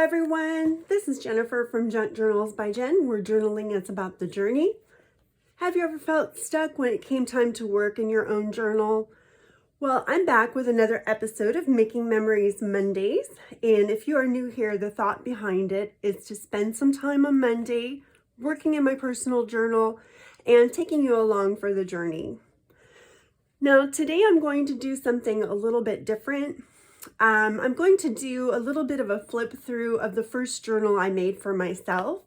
everyone, this is Jennifer from Junk Journals by Jen, where journaling is about the journey. Have you ever felt stuck when it came time to work in your own journal? Well, I'm back with another episode of Making Memories Mondays, and if you are new here, the thought behind it is to spend some time on Monday working in my personal journal and taking you along for the journey. Now, today I'm going to do something a little bit different. I'm going to do a little bit of a flip through of the first journal I made for myself.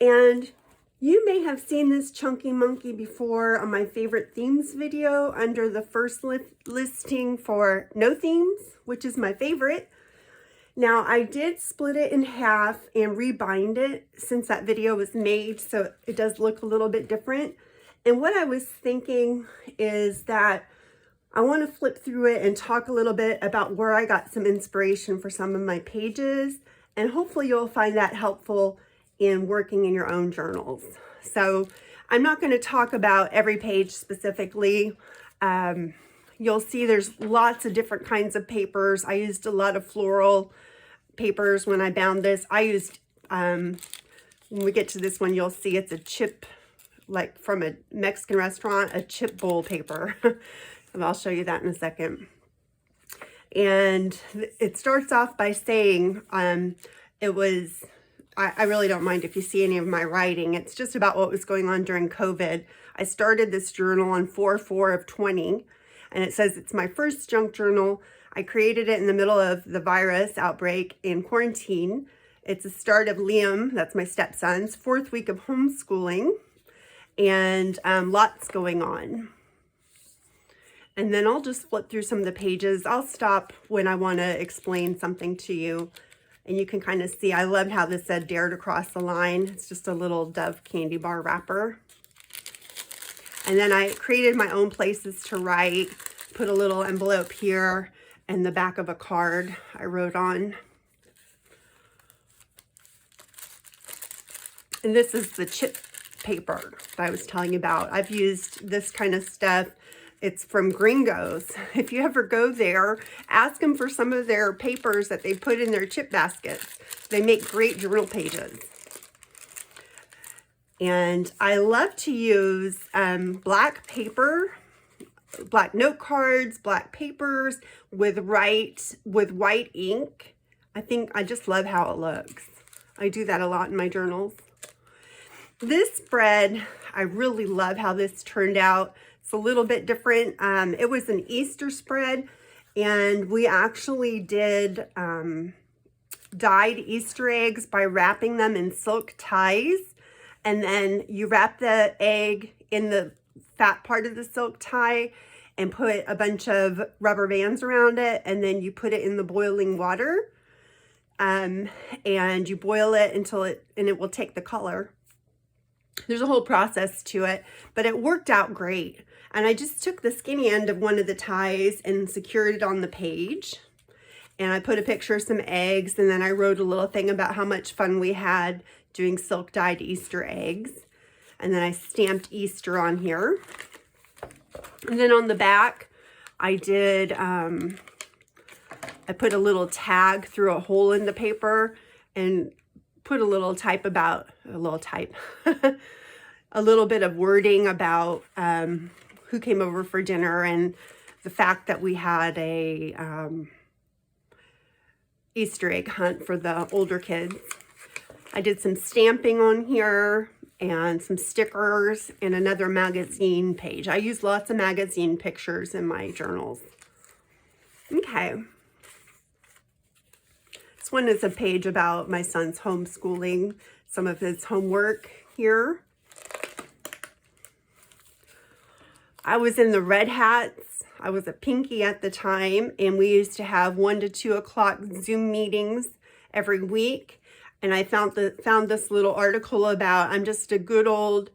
And you may have seen this chunky monkey before on my favorite themes video under the first listing for no themes, which is my favorite. Now, I did split it in half and rebind it since that video was made, so it does look a little bit different. And what I was thinking is that I want to flip through it and talk a little bit about where I got some inspiration for some of my pages, and hopefully you'll find that helpful in working in your own journals. So I'm not going to talk about every page specifically. You'll see there's lots of different kinds of papers. I used a lot of floral papers when I bound this. I used, when we get to this one, you'll see it's a chip, like from a Mexican restaurant, a chip bowl paper. And I'll show you that in a second. And it starts off by saying, I really don't mind if you see any of my writing. It's just about what was going on during COVID. I started this journal on 4/4/20, and it says it's my first junk journal. I created it in the middle of the virus outbreak in quarantine. It's the start of Liam, that's my stepson's, 4th week of homeschooling, and lots going on. And then I'll just flip through some of the pages. I'll stop when I want to explain something to you. And you can kind of see, I loved how this said Dare to Cross the Line. It's just a little Dove candy bar wrapper. And then I created my own places to write, put a little envelope here and the back of a card I wrote on. And this is the chip paper that I was telling you about. I've used this kind of stuff. It's from Gringos. If you ever go there, ask them for some of their papers that they put in their chip baskets. They make great journal pages. And I love to use black paper, black note cards, black papers with white ink. I just love how it looks. I do that a lot in my journals. This spread, I really love how this turned out. It's a little bit different. It was an Easter spread, and we actually did dyed Easter eggs by wrapping them in silk ties. And then you wrap the egg in the fat part of the silk tie and put a bunch of rubber bands around it, and then you put it in the boiling water. And you boil it until it will take the color. There's a whole process to it, but it worked out great. And I just took the skinny end of one of the ties and secured it on the page. And I put a picture of some eggs, and then I wrote a little thing about how much fun we had doing silk dyed Easter eggs. And then I stamped Easter on here. And then on the back, I did, I put a little tag through a hole in the paper and put a little type about, a little bit of wording about who came over for dinner and the fact that we had a Easter egg hunt for the older kids. I did some stamping on here and some stickers and another magazine page. I use lots of magazine pictures in my journals. Okay. This one is a page about my son's homeschooling, some of his homework here. I was in the Red Hats. I was a Pinky at the time, and we used to have 1 to 2 o'clock Zoom meetings every week. And I found this little article about I'm just a good old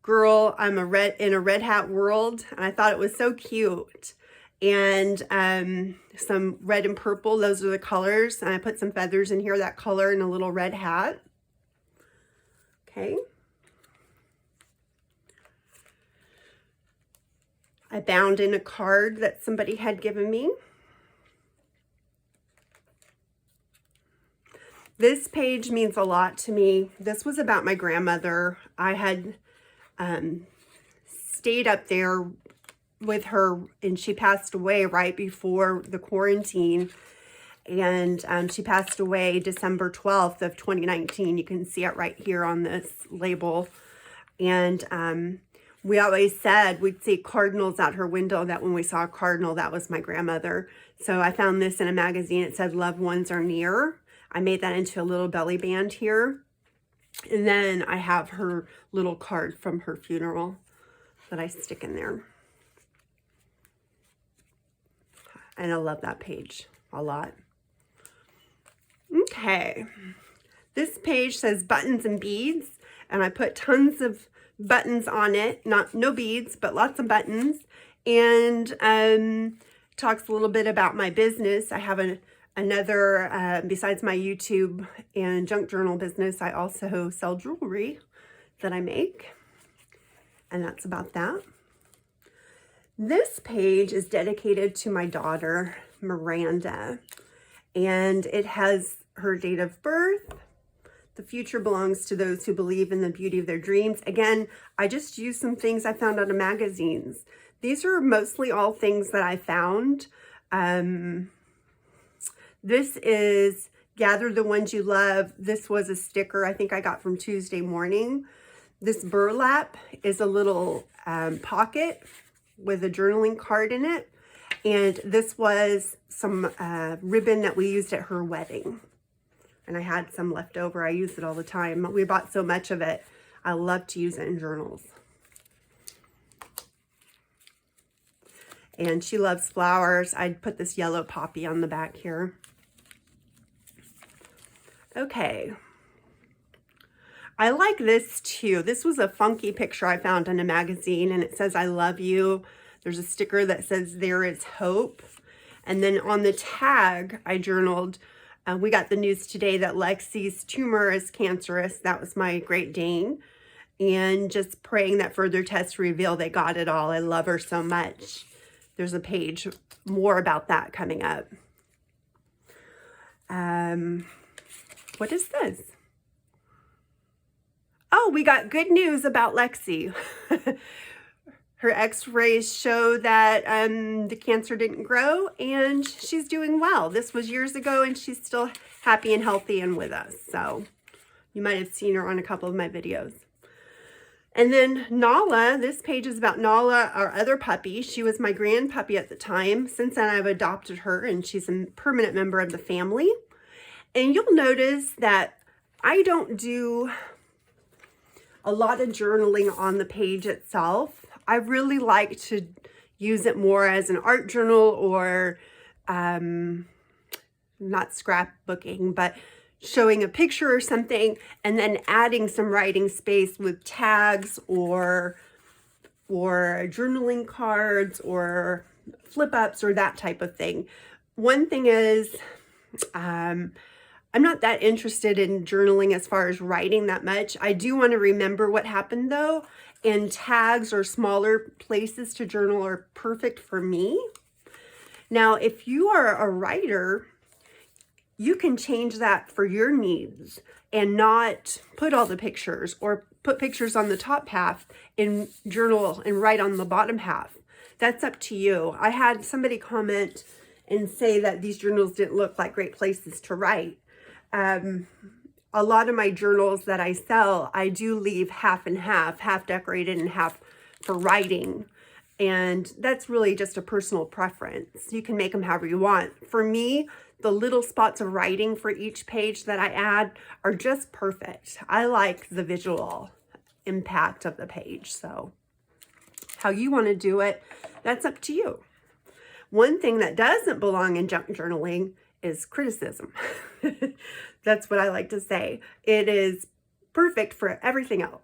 girl. I'm in a Red Hat world, and I thought it was so cute. And some red and purple, those are the colors. And I put some feathers in here, that color, and a little red hat. Okay. I bound in a card that somebody had given me. This page means a lot to me. This was about my grandmother. I had stayed up there with her, and she passed away right before the quarantine. And she passed away December 12th of 2019. You can see it right here on this label. And we always said we'd see cardinals out her window, that when we saw a cardinal, that was my grandmother. So I found this in a magazine. It said, "Loved ones are near." I made that into a little belly band here. And then I have her little card from her funeral that I stick in there. And I love that page a lot. Okay. This page says buttons and beads, and I put tons of buttons on it. No beads, but lots of buttons. And talks a little bit about my business. I have another, besides my YouTube and junk journal business, I also sell jewelry that I make. And that's about that. This page is dedicated to my daughter, Miranda. And it has her date of birth. The future belongs to those who believe in the beauty of their dreams. Again, I just used some things I found out of magazines. These are mostly all things that I found. This is Gather the Ones You Love. This was a sticker I think I got from Tuesday Morning. This burlap is a little pocket with a journaling card in it. And this was some ribbon that we used at her wedding. And I had some left over. I use it all the time. We bought so much of it. I love to use it in journals. And she loves flowers. I'd put this yellow poppy on the back here. Okay. I like this too. This was a funky picture I found in a magazine, and it says, "I love you." There's a sticker that says, "There is hope." And then on the tag, I journaled, we got the news today that Lexi's tumor is cancerous. That was my Great Dane. And just praying that further tests reveal they got it all. I love her so much. There's a page more about that coming up. What is this? Oh, we got good news about Lexi. Her x-rays show that the cancer didn't grow, and she's doing well. This was years ago, and she's still happy and healthy and with us. So you might have seen her on a couple of my videos. And then Nala, this page is about Nala, our other puppy. She was my grand puppy at the time. Since then, I've adopted her, and she's a permanent member of the family. And you'll notice that I don't do a lot of journaling on the page itself. I really like to use it more as an art journal or not scrapbooking, but showing a picture or something and then adding some writing space with tags or journaling cards or flip ups or that type of thing. One thing is, I'm not that interested in journaling as far as writing that much. I do want to remember what happened though, and tags or smaller places to journal are perfect for me. Now, if you are a writer, you can change that for your needs and not put all the pictures or put pictures on the top half and journal and write on the bottom half. That's up to you. I had somebody comment and say that these journals didn't look like great places to write. A lot of my journals that I sell, I do leave half and half decorated and half for writing. And that's really just a personal preference. You can make them however you want. For me, the little spots of writing for each page that I add are just perfect. I like the visual impact of the page. So how you want to do it, that's up to you. One thing that doesn't belong in junk journaling is criticism. That's what I like to say. It is perfect for everything else.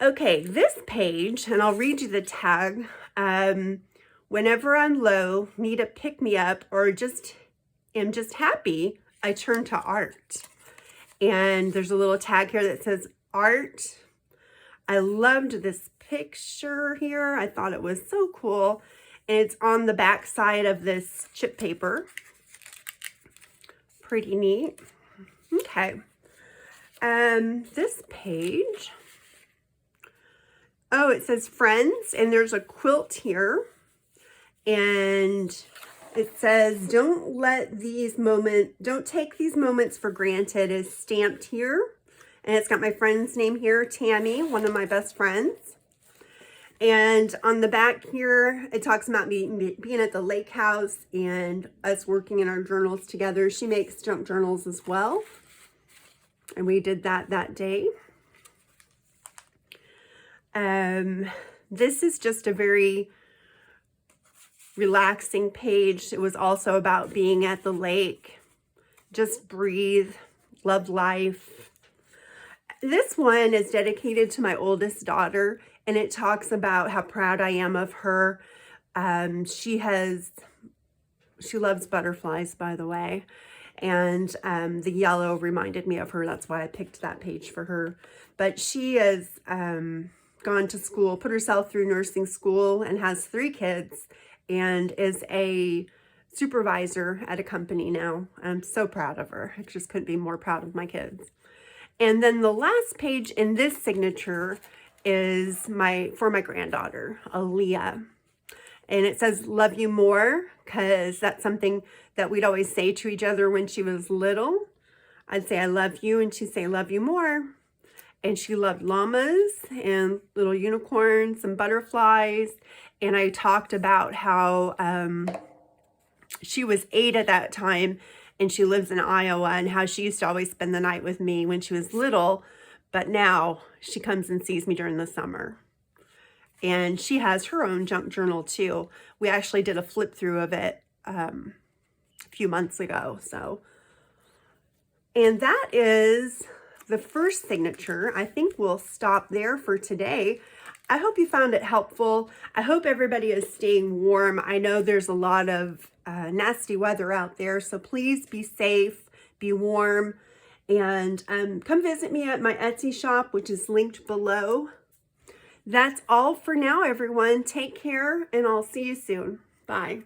Okay, this page, and I'll read you the tag. Whenever I'm low, need a pick-me-up, or am just happy, I turn to art. And there's a little tag here that says art. I loved this picture here. I thought it was so cool. And it's on the back side of this chip paper. Pretty neat. Okay. This page, oh, it says friends, and there's a quilt here, and it says, don't take these moments for granted, is stamped here. And it's got my friend's name here, Tammy, one of my best friends. And on the back here, it talks about me being at the lake house and us working in our journals together. She makes junk journals as well. And we did that day. This is just a very relaxing page. It was also about being at the lake. Just breathe, love life. This one is dedicated to my oldest daughter, and it talks about how proud I am of her. She loves butterflies, by the way. And the yellow reminded me of her. That's why I picked that page for her. But she has gone to school, put herself through nursing school, and has 3 kids, and is a supervisor at a company now. I'm so proud of her. I just couldn't be more proud of my kids. And then the last page in this signature is for my granddaughter, Aaliyah. And it says, love you more, because that's something that we'd always say to each other when she was little. I'd say, I love you, and she'd say, love you more. And she loved llamas and little unicorns and butterflies. And I talked about how she was 8 at that time, and she lives in Iowa, and how she used to always spend the night with me when she was little, but now she comes and sees me during the summer. And she has her own junk journal too. We actually did a flip through of it a few months ago. And that is the first signature. I think we'll stop there for today. I hope you found it helpful. I hope everybody is staying warm. I know there's a lot of nasty weather out there, so please be safe, be warm, and come visit me at my Etsy shop, which is linked below. That's all for now, everyone. Take care, and I'll see you soon. Bye.